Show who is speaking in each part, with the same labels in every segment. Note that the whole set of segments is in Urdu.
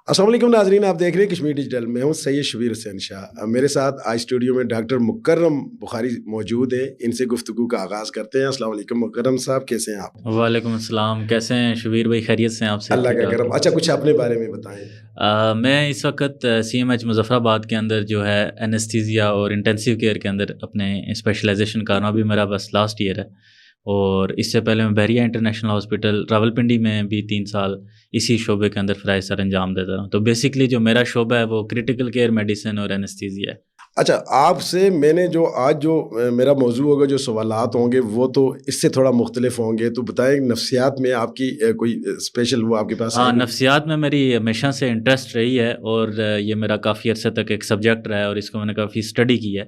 Speaker 1: السلام علیکم ناظرین، آپ دیکھ رہے ہیں کشمیر ڈیجیٹل. میں ہوں سید شبیر حسین شاہ. میرے ساتھ آج اسٹوڈیو میں ڈاکٹر مکرم بخاری موجود ہیں. ان سے گفتگو کا آغاز کرتے ہیں. السلام علیکم مکرم صاحب، کیسے ہیں آپ؟
Speaker 2: وعلیکم السلام، کیسے ہیں شبیر بھائی؟ خیریت سے ہیں آپ سے؟
Speaker 1: اللہ کا کرم. اچھا، کچھ اپنے بارے میں بتائیں.
Speaker 2: میں اس وقت سی ایم ایچ مظفر آباد کے اندر جو ہے انیستھیزیا اور انٹینسیو کیئر کے اندر اپنے اسپیشلائزیشن کر رہا ہوں. ابھی میرا بس لاسٹ ایئر ہے، اور اس سے پہلے میں بحریہ انٹرنیشنل ہاسپٹل راولپنڈی میں بھی 3 سال اسی شعبے کے اندر فرائض سر انجام دیتا رہا ہوں. تو بیسکلی جو میرا شعبہ ہے وہ کرٹیکل کیئر میڈیسن اور انیستھیزیا ہے.
Speaker 1: اچھا، آپ سے میں نے آج میرا موضوع ہوگا، جو سوالات ہوں گے وہ تو اس سے تھوڑا مختلف ہوں گے. تو بتائیں، نفسیات میں آپ کی کوئی اسپیشل وہ آپ کے پاس ہے؟
Speaker 2: ہاں، نفسیات میں میری ہمیشہ سے انٹرسٹ رہی ہے، اور یہ میرا کافی عرصے تک ایک سبجیکٹ رہا ہے، اور اس کو میں نے کافی اسٹڈی کی ہے.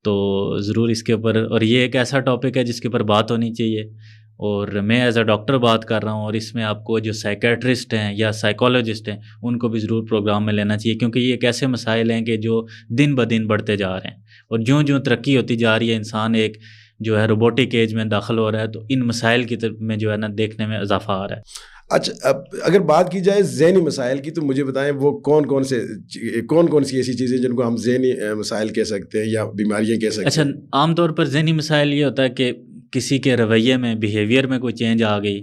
Speaker 2: تو ضرور اس کے اوپر، اور یہ ایک ایسا ٹاپک ہے جس کے اوپر بات ہونی چاہیے، اور میں ایز اے ڈاکٹر بات کر رہا ہوں. اور اس میں آپ کو جو سائیکیٹرسٹ ہیں یا سائیکالوجسٹ ہیں ان کو بھی ضرور پروگرام میں لینا چاہیے، کیونکہ یہ ایک ایسے مسائل ہیں کہ جو دن بدن بڑھتے جا رہے ہیں، اور جوں ترقی ہوتی جا رہی ہے، انسان ایک جو ہے روبوٹک ایج میں داخل ہو رہا ہے، تو ان مسائل کی طرف میں جو ہے نا دیکھنے میں اضافہ آ رہا ہے.
Speaker 1: اچھا، اب اگر بات کی جائے ذہنی مسائل کی، تو مجھے بتائیں وہ کون سی ایسی چیزیں جن کو ہم ذہنی مسائل کہہ سکتے ہیں یا بیماریاں کہہ سکتے ہیں؟
Speaker 2: اچھا، عام طور پر ذہنی مسائل یہ ہوتا ہے کہ کسی کے رویے میں، بیہیویئر میں کوئی چینج آ گئی،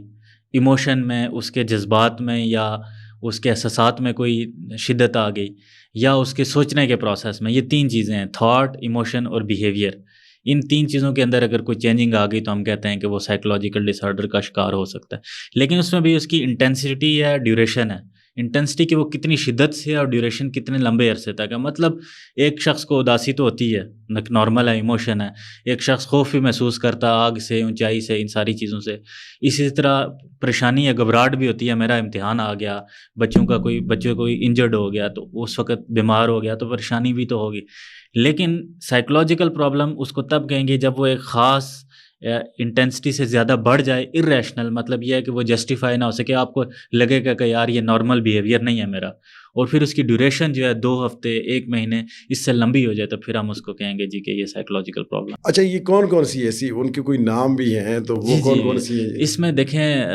Speaker 2: ایموشن میں، اس کے جذبات میں، یا اس کے احساسات میں کوئی شدت آ گئی، یا اس کے سوچنے کے پروسیس میں. یہ 3 چیزیں ہیں: تھاٹ، ایموشن اور بیہیویئر. ان 3 چیزوں کے اندر اگر کوئی چینجنگ آ گئی تو ہم کہتے ہیں کہ وہ سائیکولوجیکل ڈس آرڈر کا شکار ہو سکتا ہے. لیکن اس میں بھی اس کی انٹینسٹی یا ڈیوریشن ہے. انٹینسٹی کہ وہ کتنی شدت سے، اور ڈیوریشن کتنے لمبے عرصے تک ہے. مطلب ایک شخص کو اداسی تو ہوتی ہے، نارمل ہے، ایموشن ہے. ایک شخص خوف بھی محسوس کرتا ہے، آگ سے، اونچائی سے، ان ساری چیزوں سے. اسی طرح پریشانی یا گھبراہٹ بھی ہوتی ہے. میرا امتحان آ گیا، بچے کوئی انجرڈ ہو گیا، تو اس وقت بیمار ہو گیا، تو پریشانی بھی تو ہوگی. لیکن سائیکولوجیکل پرابلم اس کو تب کہیں گے جب وہ ایک خاص انٹینسٹی سے زیادہ بڑھ جائے، ارریشنل. مطلب یہ ہے کہ وہ جسٹیفائی نہ ہو سکے، آپ کو لگے گا کہ یار یہ نارمل بیہیویئر نہیں ہے میرا. اور پھر اس کی ڈیوریشن جو ہے 2 ہفتے، 1 مہینے، اس سے لمبی ہو جائے، تو پھر ہم اس کو کہیں گے جی کہ یہ سائیکولوجیکل پرابلم.
Speaker 1: اچھا، یہ کون سی ایسی، ان کے کوئی نام بھی ہیں تو وہ کون سی ہیں؟
Speaker 2: اس میں دیکھیں،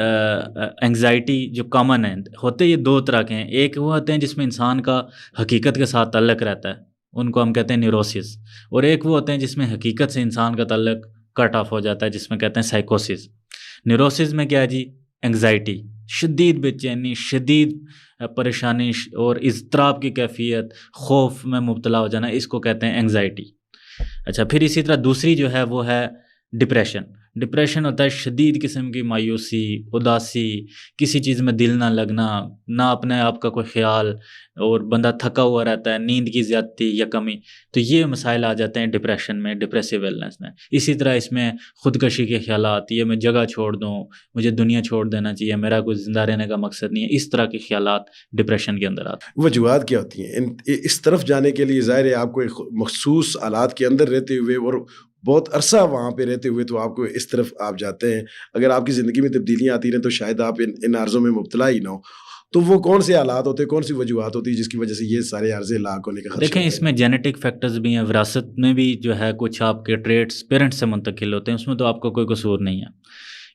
Speaker 2: انگزائٹی جو کامن ہے، ہوتے یہ 2 طرح کے ہیں. ایک وہ ہوتے ہیں جس میں انسان کا حقیقت کے ساتھ تعلق رہتا ہے، ان کو ہم کہتے ہیں نیوروسس. اور ایک وہ ہوتے ہیں جس میں حقیقت سے انسان کا تعلق کٹ آف ہو جاتا ہے، جس میں کہتے ہیں سائیکوسس. نیوروسس میں کیا ہے جی؟ انگزائٹی، شدید بے چینی، شدید پریشانی اور اضطراب کی کیفیت، خوف میں مبتلا ہو جانا، اس کو کہتے ہیں انگزائٹی. اچھا، پھر اسی طرح دوسری جو ہے وہ ہے ڈپریشن. ڈپریشن ہوتا ہے شدید قسم کی مایوسی، اداسی، کسی چیز میں دل نہ لگنا، نہ اپنے آپ کا کوئی خیال، اور بندہ تھکا ہوا رہتا ہے، نیند کی زیادتی یا کمی. تو یہ مسائل آ جاتے ہیں ڈپریشن میں، ڈپریسو ایلنس میں. اسی طرح اس میں خودکشی کے خیالات، یہ میں جگہ چھوڑ دوں، مجھے دنیا چھوڑ دینا چاہیے، میرا کوئی زندہ رہنے کا مقصد نہیں ہے، اس طرح کے خیالات ڈپریشن کے اندر آتے ہیں.
Speaker 1: وجوہات کیا ہوتی ہیں اس طرف جانے کے لیے؟ ظاہر ہے آپ کو ایک مخصوص حالات کے اندر رہتے ہوئے اور بہت عرصہ وہاں پہ رہتے ہوئے تو آپ کو اس طرف آپ جاتے ہیں. اگر آپ کی زندگی میں تبدیلیاں آتی رہیں تو شاید آپ ان عارضوں میں مبتلا ہی نہ ہو. تو وہ کون سے حالات ہوتے ہیں، کون سی وجوہات ہوتی ہیں جس کی وجہ سے یہ سارے عارضے لاحق ہونے کا خدشہ؟
Speaker 2: دیکھیں، اس میں جینیٹک فیکٹرز بھی ہیں، وراثت میں بھی جو ہے کچھ آپ کے ٹریٹس پیرنٹس سے منتقل ہوتے ہیں، اس میں تو آپ کو کوئی قصور نہیں ہے.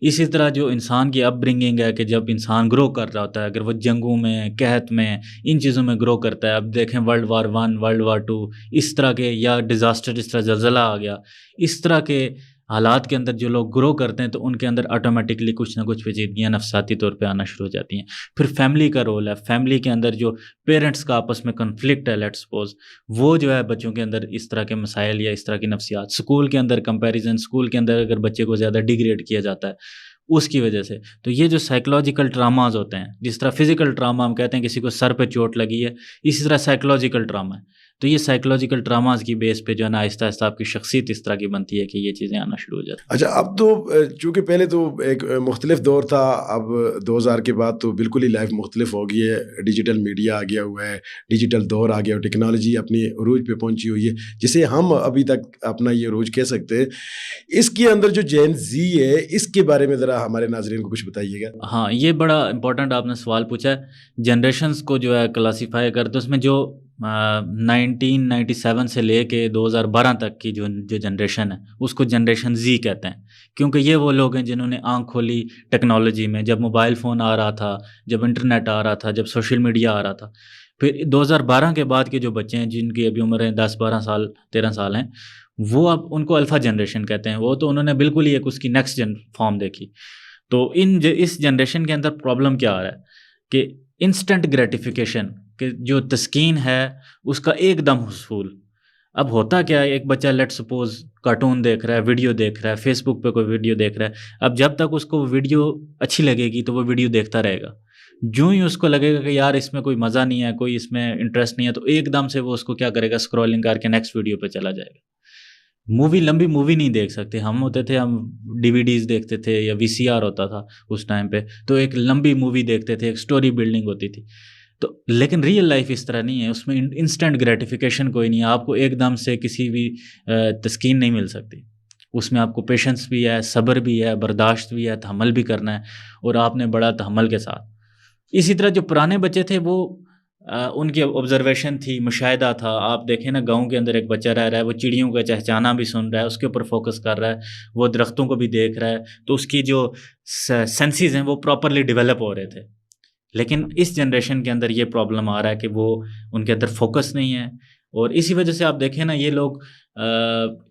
Speaker 2: اسی طرح جو انسان کی اپ برنگنگ ہے، کہ جب انسان گرو کر رہا ہوتا ہے، اگر وہ جنگوں میں، قحط میں، ان چیزوں میں گرو کرتا ہے. اب دیکھیں World War I، World War II، اس طرح کے، یا ڈیزاسٹر، اس طرح زلزلہ آ گیا، اس طرح کے حالات کے اندر جو لوگ گرو کرتے ہیں، تو ان کے اندر آٹومیٹکلی کچھ نہ کچھ پیچیدگیاں نفسیاتی طور پہ آنا شروع ہو جاتی ہیں. پھر فیملی کا رول ہے. فیملی کے اندر جو پیرنٹس کا آپس میں کنفلکٹ ہے، لیٹ سپوز، وہ جو ہے بچوں کے اندر اس طرح کے مسائل یا اس طرح کی نفسیات. اسکول کے اندر کمپیریزن، اسکول کے اندر اگر بچے کو زیادہ ڈیگریڈ کیا جاتا ہے اس کی وجہ سے. تو یہ جو سائیکولوجیکل ٹراماز ہوتے ہیں، جس طرح فزیکل ٹراما ہم کہتے ہیں کسی کو سر پہ چوٹ لگی ہے، اسی طرح سائیکولوجیکل ٹراما ہے. تو یہ سائیکولوجیکل ٹراماز کی بیس پہ جو ہے نا آہستہ آہستہ آپ کی شخصیت اس طرح کی بنتی ہے کہ یہ چیزیں آنا شروع ہو جاتی ہیں.
Speaker 1: اچھا، اب تو چونکہ پہلے تو ایک مختلف دور تھا، اب 2000 کے بعد تو بالکل ہی لائف مختلف ہو گئی ہے. ڈیجیٹل میڈیا آ گیا ہوا ہے، ڈیجیٹل دور آ گیا، ٹیکنالوجی اپنی عروج پہ پہنچی ہوئی ہے، جسے ہم ابھی تک اپنا یہ عروج کہہ سکتے ہیں. اس کے اندر جو جین زی ہے، اس کے بارے میں ذرا ہمارے ناظرین کو کچھ بتائیے گا.
Speaker 2: ہاں، یہ بڑا امپورٹنٹ آپ نے سوال پوچھا ہے. جنریشنز کو جو ہے کلاسیفائی کرتے، اس میں جو 1997 سے لے کے 2012 تک کی جو جنریشن ہے اس کو جنریشن زی کہتے ہیں، کیونکہ یہ وہ لوگ ہیں جنہوں نے آنکھ کھولی ٹیکنالوجی میں، جب موبائل فون آ رہا تھا، جب انٹرنیٹ آ رہا تھا، جب سوشل میڈیا آ رہا تھا. پھر 2012 کے بعد کے جو بچے ہیں جن کی ابھی عمریں 10-12 سال 13 سال ہیں، وہ اب ان کو الفا جنریشن کہتے ہیں. وہ تو انہوں نے بالکل ہی ایک اس کی نیکسٹ فارم دیکھی. تو اس جنریشن کے اندر پرابلم کیا آ رہا ہے کہ انسٹنٹ گریٹیفیکیشن، کہ جو تسکین ہے اس کا ایک دم حصول. اب ہوتا کیا ہے، ایک بچہ لیٹ سپوز کارٹون دیکھ رہا ہے، ویڈیو دیکھ رہا ہے، فیس بک پہ کوئی ویڈیو دیکھ رہا ہے. اب جب تک اس کو ویڈیو اچھی لگے گی تو وہ ویڈیو دیکھتا رہے گا. جو ہی اس کو لگے گا کہ یار اس میں کوئی مزہ نہیں ہے، کوئی اس میں انٹرسٹ نہیں ہے، تو ایک دم سے وہ اس کو کیا کرے گا، اسکرولنگ کر کے نیکسٹ ویڈیو پہ چلا جائے گا. لمبی مووی نہیں دیکھ سکتے. ہم ہوتے تھے، ہم ڈی وی ڈیز دیکھتے تھے یا وی سی آر ہوتا تھا اس ٹائم پہ، تو ایک لمبی مووی دیکھتے تھے، ایک سٹوری بلڈنگ ہوتی تھی. تو لیکن ریئل لائف اس طرح نہیں ہے، اس میں انسٹنٹ گریٹیفیکیشن کوئی نہیں ہے. آپ کو ایک دم سے کسی بھی تسکین نہیں مل سکتی. اس میں آپ کو پیشنس بھی ہے، صبر بھی ہے، برداشت بھی ہے، تحمل بھی کرنا ہے، اور آپ نے بڑا تحمل کے ساتھ. اسی طرح جو پرانے بچے تھے وہ ان کی آبزرویشن تھی، مشاہدہ تھا. آپ دیکھیں نا، گاؤں کے اندر ایک بچہ رہ رہا ہے، وہ چڑیوں کا چہچانا بھی سن رہا ہے، اس کے اوپر فوکس کر رہا ہے، وہ درختوں کو بھی دیکھ رہا ہے، تو اس کی جو سینسز ہیں وہ پراپرلی ڈیولپ ہو رہے تھے. لیکن اس جنریشن کے اندر یہ پرابلم آ رہا ہے کہ وہ ان کے اندر فوکس نہیں ہے. اور اسی وجہ سے آپ دیکھیں نا، یہ لوگ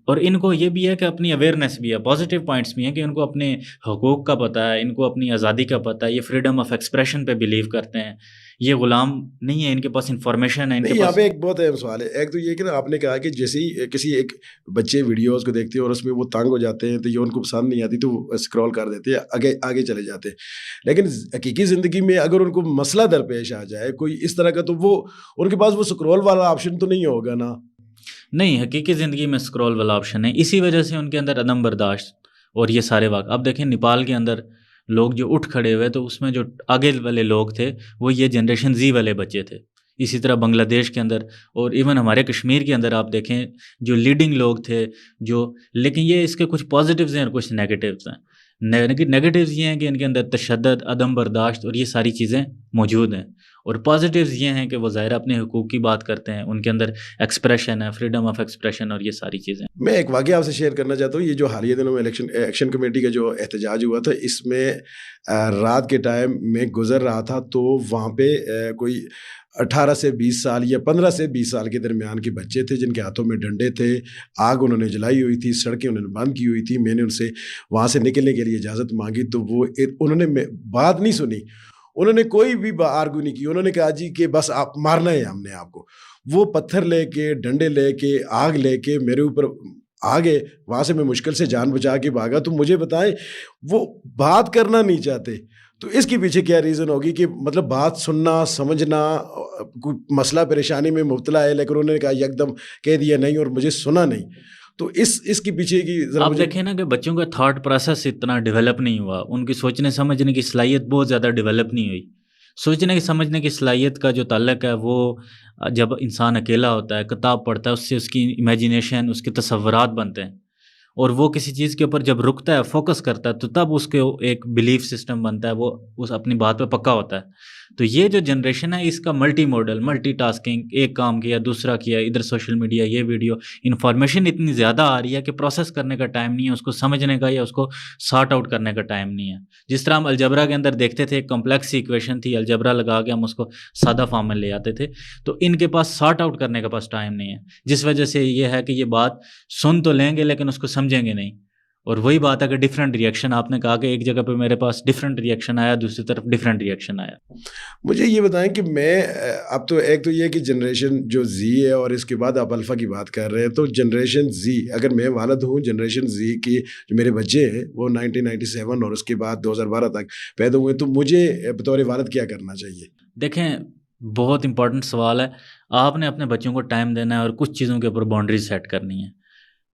Speaker 2: اور ان کو یہ بھی ہے کہ اپنی اویئرنیس بھی ہے، پازیٹیو پوائنٹس بھی ہیں کہ ان کو اپنے حقوق کا پتہ ہے، ان کو اپنی آزادی کا پتہ ہے، یہ فریڈم آف ایکسپریشن پہ بلیو کرتے ہیں، یہ غلام نہیں ہے، ان کے پاس انفارمیشن ہے، ان کے
Speaker 1: نہیں، یہاں
Speaker 2: پاس.
Speaker 1: پہ ایک بہت اہم سوال ہے. ایک تو یہ کہ نا، آپ نے کہا کہ جیسے ہی کسی ایک بچے ویڈیوز کو دیکھتے ہیں اور اس میں وہ تنگ ہو جاتے ہیں، تو یہ ان کو پسند نہیں آتی تو وہ اسکرول کر دیتے ہیں، آگے چلے جاتے ہیں. لیکن حقیقی زندگی میں اگر ان کو مسئلہ درپیش آ جائے کوئی اس طرح کا، تو وہ ان کے پاس وہ اسکرول والا آپشن تو نہیں ہوگا نا.
Speaker 2: نہیں، حقیقی زندگی میں اسکرول والا آپشن ہے. اسی وجہ سے ان کے اندر عدم برداشت اور یہ سارے واقع. اب دیکھیں نیپال کے اندر لوگ جو اٹھ کھڑے ہوئے، تو اس میں جو آگے والے لوگ تھے وہ یہ جنریشن زی والے بچے تھے. اسی طرح بنگلہ دیش کے اندر اور ایون ہمارے کشمیر کے اندر آپ دیکھیں جو لیڈنگ لوگ تھے لیکن یہ اس کے کچھ پازیٹیوز ہیں اور کچھ نیگیٹیوز ہیں. نیگیٹیوز یہ ہیں کہ ان کے اندر تشدد، عدم برداشت اور یہ ساری چیزیں موجود ہیں. اور پازیٹیوز یہ ہیں کہ وہ ظاہر اپنے حقوق کی بات کرتے ہیں، ان کے اندر ایکسپریشن ہے، فریڈم آف ایکسپریشن اور یہ ساری چیزیں.
Speaker 1: میں ایک واقعہ آپ سے شیئر کرنا چاہتا ہوں. یہ جو حالیہ دنوں میں ایکشن کمیٹی کا جو احتجاج ہوا تھا، اس میں رات کے ٹائم میں گزر رہا تھا، تو وہاں پہ کوئی 18 سے 20 سال یا 15 سے 20 سال کے درمیان کے بچے تھے جن کے ہاتھوں میں ڈنڈے تھے. آگ انہوں نے جلائی ہوئی تھی، سڑکیں انہوں نے بند کی ہوئی تھی. میں نے ان سے وہاں سے نکلنے کے لیے اجازت مانگی تو انہوں نے بات نہیں سنی. انہوں نے کوئی بھی آرگو نہیں کی. انہوں نے کہا جی کہ بس آپ مارنا ہے ہم نے آپ کو. وہ پتھر لے کے، ڈنڈے لے کے، آگ لے کے میرے اوپر آ گئے. وہاں سے میں مشکل سے جان بچا کے بھاگا. تو مجھے بتائیں، وہ بات کرنا نہیں چاہتے، تو اس کے پیچھے کیا ریزن ہوگی؟ کہ مطلب بات سننا، سمجھنا، کوئی مسئلہ پریشانی میں مبتلا ہے لیکن انہوں نے کہا یکدم کہہ دیا نہیں اور مجھے سنا نہیں. تو اس کے پیچھے کی ذرا
Speaker 2: آپ
Speaker 1: مجھے
Speaker 2: دیکھیں نا کہ بچوں کا تھاٹ پروسیس اتنا ڈیولپ نہیں ہوا، ان کی سوچنے سمجھنے کی صلاحیت بہت زیادہ ڈیولپ نہیں ہوئی. سوچنے کی سمجھنے کی صلاحیت کا جو تعلق ہے وہ جب انسان اکیلا ہوتا ہے، کتاب پڑھتا ہے، اس سے اس کی امیجینیشن، اس کے تصورات بنتے ہیں. اور وہ کسی چیز کے اوپر جب رکتا ہے، فوکس کرتا ہے، تو تب اس کے ایک بلیف سسٹم بنتا ہے، وہ اس اپنی بات پہ پکا ہوتا ہے. تو یہ جو جنریشن ہے اس کا ملٹی موڈل، ملٹی ٹاسکنگ، ایک کام کیا دوسرا کیا، ادھر سوشل میڈیا، یہ ویڈیو، انفارمیشن اتنی زیادہ آ رہی ہے کہ پروسیس کرنے کا ٹائم نہیں ہے، اس کو سمجھنے کا یا اس کو سارٹ آؤٹ کرنے کا ٹائم نہیں ہے. جس طرح ہم الجبرا کے اندر دیکھتے تھے، ایک کمپلیکس سی ایکویشن تھی، الجبرا لگا کے ہم اس کو سادہ فارم میں لے آتے تھے، تو ان کے پاس سارٹ آؤٹ کرنے کا پاس ٹائم نہیں ہے. جس وجہ سے یہ ہے کہ یہ بات سن تو لیں گے لیکن اس کو سمجھیں گے نہیں. اور وہی بات ہے کہ ڈفرینٹ ریئیکشن، آپ نے کہا کہ ایک جگہ پہ میرے پاس ڈفرینٹ ریئیکشن آیا، دوسری طرف ڈفرینٹ ریئیکشن آیا.
Speaker 1: مجھے یہ بتائیں کہ میں اب تو ایک تو یہ کہ جنریشن جو زی ہے اور اس کے بعد آپ الفا کی بات کر رہے ہیں، تو جنریشن زی، اگر میں والد ہوں جنریشن زی کی، جو میرے بچے ہیں وہ 1997 اور اس کے بعد 2012 تک پیدا ہوئے، تو مجھے بطور والد کیا کرنا چاہیے؟
Speaker 2: دیکھیں، بہت امپورٹنٹ سوال ہے. آپ نے اپنے بچوں کو ٹائم دینا ہے اور کچھ چیزوں کے اوپر باؤنڈریز سیٹ کرنی ہے.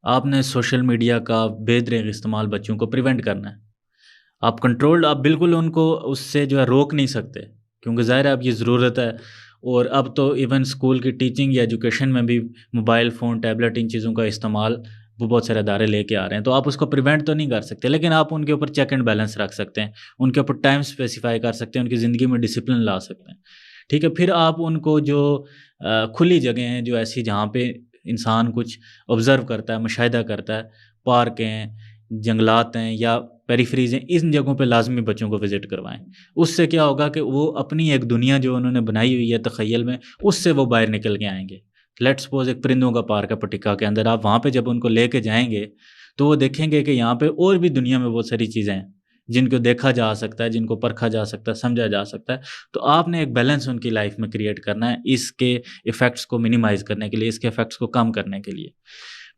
Speaker 2: آپ نے سوشل میڈیا کا بے دریغ استعمال بچوں کو پریونٹ کرنا ہے. آپ بالکل ان کو اس سے جو ہے روک نہیں سکتے، کیونکہ ظاہر ہے اب یہ ضرورت ہے. اور اب تو ایون اسکول کی ٹیچنگ یا ایجوکیشن میں بھی موبائل فون، ٹیبلٹ، ان چیزوں کا استعمال وہ بہت سارے ادارے لے کے آ رہے ہیں. تو آپ اس کو پریونٹ تو نہیں کر سکتے، لیکن آپ ان کے اوپر چیک اینڈ بیلنس رکھ سکتے ہیں، ان کے اوپر ٹائم اسپیسیفائی کر سکتے ہیں، ان کی زندگی میں ڈسپلن لا سکتے ہیں. ٹھیک ہے. پھر آپ ان کو جو کھلی جگہیں ہیں جو ایسی جہاں پہ انسان کچھ آبزرو کرتا ہے, مشاہدہ کرتا ہے, پارک ہیں, جنگلات ہیں یا پیریفریز ہیں, ان جگہوں پہ لازمی بچوں کو وزٹ کروائیں. اس سے کیا ہوگا کہ وہ اپنی ایک دنیا جو انہوں نے بنائی ہوئی ہے تخیل میں, اس سے وہ باہر نکل کے آئیں گے. لیٹ سپوز ایک پرندوں کا پارک ہے پٹیکا کے اندر, آپ وہاں پہ جب ان کو لے کے جائیں گے تو وہ دیکھیں گے کہ یہاں پہ اور بھی دنیا میں بہت ساری چیزیں ہیں جن کو دیکھا جا سکتا ہے, جن کو پرکھا جا سکتا ہے, سمجھا جا سکتا ہے. تو آپ نے ایک بیلنس ان کی لائف میں کریٹ کرنا ہے اس کے ایفیکٹس کو منیمائز کرنے کے لیے, اس کے ایفیکٹس کو کم کرنے کے لیے.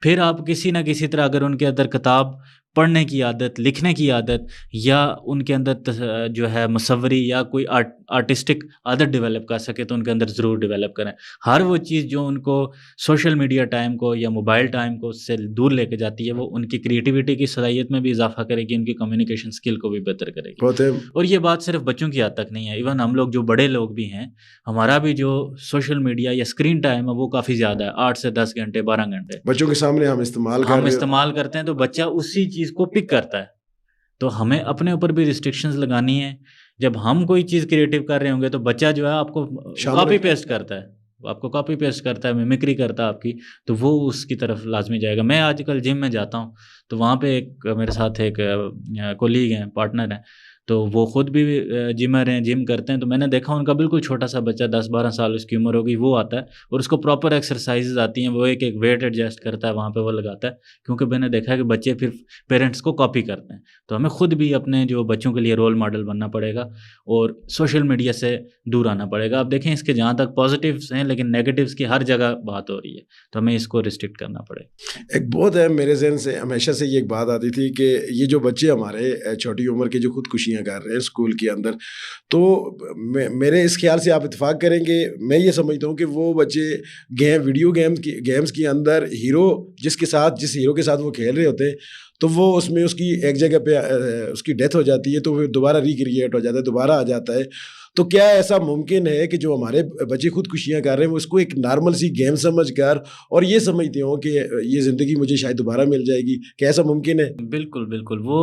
Speaker 2: پھر آپ کسی نہ کسی طرح اگر ان کے اندر کتاب پڑھنے کی عادت, لکھنے کی عادت, یا ان کے اندر جو ہے مصوری یا کوئی آرٹسٹک عادت ڈیولپ کر سکے تو ان کے اندر ضرور ڈیولپ کریں. ہر وہ چیز جو ان کو سوشل میڈیا ٹائم کو یا موبائل ٹائم کو اس سے دور لے کے جاتی ہے, وہ ان کی کریٹیوٹی کی صلاحیت میں بھی اضافہ کرے گی, ان کی کمیونیکیشن اسکل کو بھی بہتر کرے گی.
Speaker 1: بہت ہے.
Speaker 2: اور یہ بات صرف بچوں کی حد تک نہیں ہے, ایون ہم لوگ جو بڑے لوگ بھی ہیں, ہمارا بھی جو سوشل میڈیا یا اسکرین ٹائم ہے وہ کافی زیادہ ہے, 8 سے 10 گھنٹے 12 گھنٹے
Speaker 1: بچوں کے سامنے ہم استعمال
Speaker 2: کرتے ہیں, تو بچہ اسی چیز کو پک کرتا ہے. تو ہمیں اپنے اوپر بھی ریسٹرکشنز لگانی ہے. جب ہم کوئی چیز کریٹیو کر رہے ہوں گے تو بچہ جو ہے آپ کو کاپی پیسٹ کرتا ہے, آپ کو کاپی پیسٹ کرتا ہے, میمکری کرتا ہے آپ کی, تو وہ اس کی طرف لازمی جائے گا. میں آج کل جم میں جاتا ہوں تو وہاں پہ ایک میرے ساتھ ایک کولیگ ہیں, پارٹنر ہیں, تو وہ خود بھی جمر ہیں, جم کرتے ہیں. تو میں نے دیکھا ان کا بالکل چھوٹا سا بچہ 10-12 سال اس کی عمر ہوگی, وہ آتا ہے اور اس کو پراپر ایکسرسائزز آتی ہیں, وہ ایک ویٹ ایڈجسٹ کرتا ہے وہاں پہ, وہ لگاتا ہے. کیونکہ میں نے دیکھا ہے کہ بچے پھر پیرنٹس کو کاپی کرتے ہیں. تو ہمیں خود بھی اپنے جو بچوں کے لیے رول ماڈل بننا پڑے گا اور سوشل میڈیا سے دور آنا پڑے گا. آپ دیکھیں اس کے جہاں تک پازیٹیوز ہیں لیکن نیگیٹیوز کی ہر جگہ بات ہو رہی ہے, تو ہمیں اس کو ریسٹرکٹ کرنا پڑے گا.
Speaker 1: ایک بہت ہے میرے ذہن سے ہمیشہ سے یہ ایک بات آتی تھی کہ یہ جو بچے ہمارے چھوٹی عمر کے جو خودکشیاں کر رہے ہیں اسکول کے اندر, تو میرے اس خیال سے آپ اتفاق کریں گے, میں یہ سمجھتا ہوں کہ وہ بچے ویڈیو گیمز کے اندر ہیرو جس ہیرو کے ساتھ وہ کھیل رہے ہوتے ہیں, تو وہ اس میں اس کی ایک جگہ پہ اس کی ڈیتھ ہو جاتی ہے, تو وہ دوبارہ ریکریٹ ہو جاتا ہے, دوبارہ آ جاتا ہے. تو کیا ایسا ممکن ہے کہ جو ہمارے بچے خودکشیاں کر رہے ہیں وہ اس کو ایک نارمل سی گیم سمجھ کر اور یہ سمجھتے ہوں کہ یہ زندگی مجھے شاید دوبارہ مل جائے گی, کیا ایسا ممکن ہے؟
Speaker 2: بالکل بالکل, وہ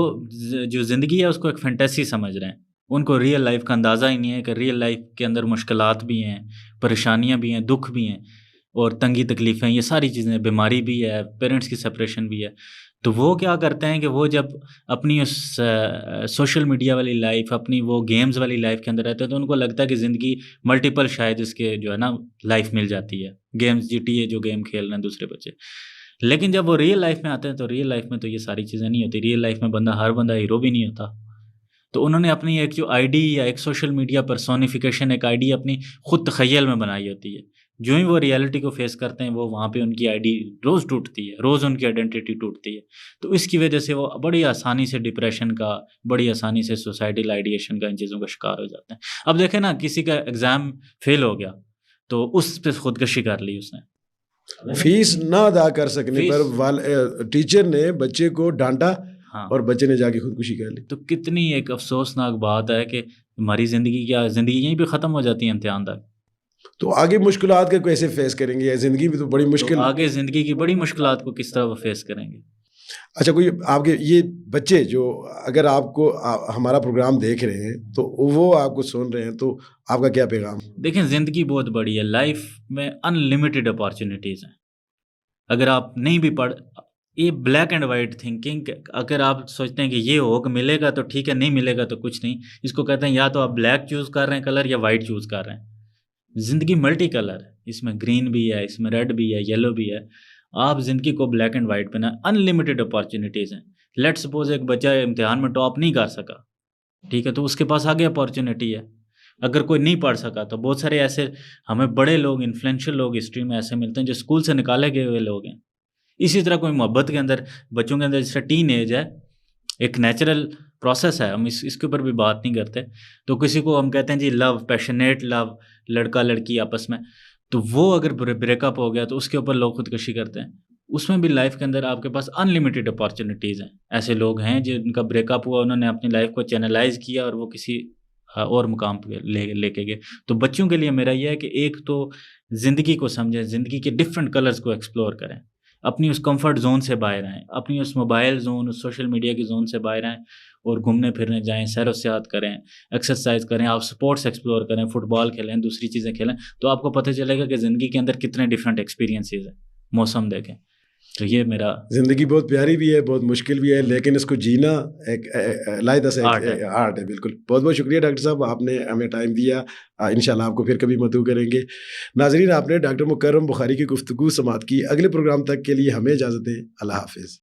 Speaker 2: جو زندگی ہے اس کو ایک فینٹیسی سمجھ رہے ہیں. ان کو ریئل لائف کا اندازہ ہی نہیں ہے کہ ریئل لائف کے اندر مشکلات بھی ہیں, پریشانیاں بھی ہیں, دکھ بھی ہیں اور تنگی تکلیفیں, یہ ساری چیزیں, بیماری بھی ہے, پیرنٹس کی سپریشن بھی ہے. تو وہ کیا کرتے ہیں کہ وہ جب اپنی اس سوشل میڈیا والی لائف, اپنی وہ گیمز والی لائف کے اندر رہتے ہیں تو ان کو لگتا ہے کہ زندگی ملٹیپل شاید اس کے جو ہے نا لائف مل جاتی ہے, گیمز GTA جو گیم کھیل رہے ہیں دوسرے بچے. لیکن جب وہ ریئل لائف میں آتے ہیں تو ریئل لائف میں تو یہ ساری چیزیں نہیں ہوتی. ریئل لائف میں ہر بندہ ہیرو بھی نہیں ہوتا. تو انہوں نے اپنی ایک جو آئی ڈی یا ایک سوشل میڈیا پرسونیفیکیشن, ایک آئی ڈی اپنی خود تخیل میں بنائی ہوتی ہے. جو ہی وہ ریئلٹی کو فیس کرتے ہیں وہ وہاں پہ ان کی آئی ڈی روز ٹوٹتی ہے, روز ان کی آئیڈینٹی ٹوٹتی ہے. تو اس کی وجہ سے وہ بڑی آسانی سے ڈپریشن کا, بڑی آسانی سے سوسائٹل آئیڈیشن کا, ان چیزوں کا شکار ہو جاتے ہیں. اب دیکھیں نا, کسی کا ایگزام فیل ہو گیا تو اس پہ خودکشی کر لی اس نے,
Speaker 1: فیس نہ ادا کر سکنے پر ٹیچر نے بچے کو ڈانٹا اور بچے نے جا کے خودکشی کر لی.
Speaker 2: تو کتنی ایک افسوسناک بات ہے کہ ہماری زندگی یہیں پہ ختم ہو جاتی ہے امتحان تک.
Speaker 1: تو آگے مشکلات کا کیسے فیس کریں گے؟ زندگی بھی تو بڑی مشکل,
Speaker 2: آگے زندگی کی بڑی مشکلات کو کس طرح وہ فیس کریں گے؟
Speaker 1: اچھا, کوئی آپ کے یہ بچے جو اگر آپ کو ہمارا پروگرام دیکھ رہے ہیں تو وہ آپ کو سن رہے ہیں, تو آپ کا کیا پیغام؟
Speaker 2: دیکھیں, زندگی بہت بڑی ہے, لائف میں ان لمیٹیڈ اپارچونیٹیز ہیں. اگر آپ نہیں بھی یہ بلیک اینڈ وائٹ تھنکنگ, اگر آپ سوچتے ہیں کہ یہ ہوگا ملے گا تو ٹھیک ہے, نہیں ملے گا تو کچھ نہیں, اس کو کہتے ہیں یا تو آپ بلیک چوز کر رہے ہیں کلر یا وائٹ چوز کر رہے ہیں. زندگی ملٹی کلر ہے, اس میں گرین بھی ہے, اس میں ریڈ بھی ہے, یلو بھی ہے. آپ زندگی کو بلیک اینڈ وائٹ پہ نا, ان لمیٹیڈ اپارچونیٹیز ہیں. لیٹ سپوز ایک بچہ امتحان میں ٹاپ نہیں کر سکا, ٹھیک ہے, تو اس کے پاس آگے اپارچونیٹی ہے. اگر کوئی نہیں پڑھ سکا تو بہت سارے ایسے ہمیں بڑے لوگ, انفلوئنشل لوگ ہسٹری میں ایسے ملتے ہیں جو اسکول سے نکالے گئے ہوئے لوگ ہیں. اسی طرح کوئی محبت کے اندر, بچوں کے اندر, جس طرح ٹین ایج ہے, ایک نیچرل پروسیس ہے, ہم اس کے اوپر بھی بات نہیں کرتے. تو کسی کو ہم کہتے ہیں جی لو, پیشنیٹ لو, لڑکا لڑکی آپس میں, تو وہ اگر بریک اپ ہو گیا تو اس کے اوپر لوگ خودکشی کرتے ہیں. اس میں بھی لائف کے اندر آپ کے پاس ان لمیٹیڈ اپارچونیٹیز ہیں. ایسے لوگ ہیں جن کا بریک اپ ہوا, انہوں نے اپنی لائف کو چینلائز کیا اور وہ کسی اور مقام پہ لے کے گئے. تو بچوں کے لیے میرا یہ ہے کہ ایک تو زندگی کو سمجھیں, زندگی کے ڈفرینٹ کلرز کو ایکسپلور کریں. اپنی اس کمفرٹ زون سے باہر آئیں، اپنی اس موبائل زون، اس سوشل میڈیا کی زون سے باہر آئیں اور گھومنے پھرنے جائیں، سیر و سیاحت کریں، ایکسرسائز کریں، آپ سپورٹس ایکسپلور کریں، فٹ بال کھیلیں، دوسری چیزیں کھیلیں، تو آپ کو پتہ چلے گا کہ زندگی کے اندر کتنے ڈفرینٹ ایکسپیرینسز ہیں. موسم دیکھیں. تو یہ میرا
Speaker 1: زندگی بہت پیاری بھی ہے، بہت مشکل بھی ہے، لیکن اس کو جینا ایک علیحدہ سے
Speaker 2: آرٹ ہے.
Speaker 1: ایک آرٹ ہے. بالکل. بہت بہت شکریہ ڈاکٹر صاحب، آپ نے ہمیں ٹائم دیا. انشاءاللہ آپ کو پھر کبھی مدعو کریں گے. ناظرین، آپ نے ڈاکٹر مکرم بخاری کی گفتگو سماعت کی. اگلے پروگرام تک کے لیے ہمیں اجازت دیں. اللہ حافظ.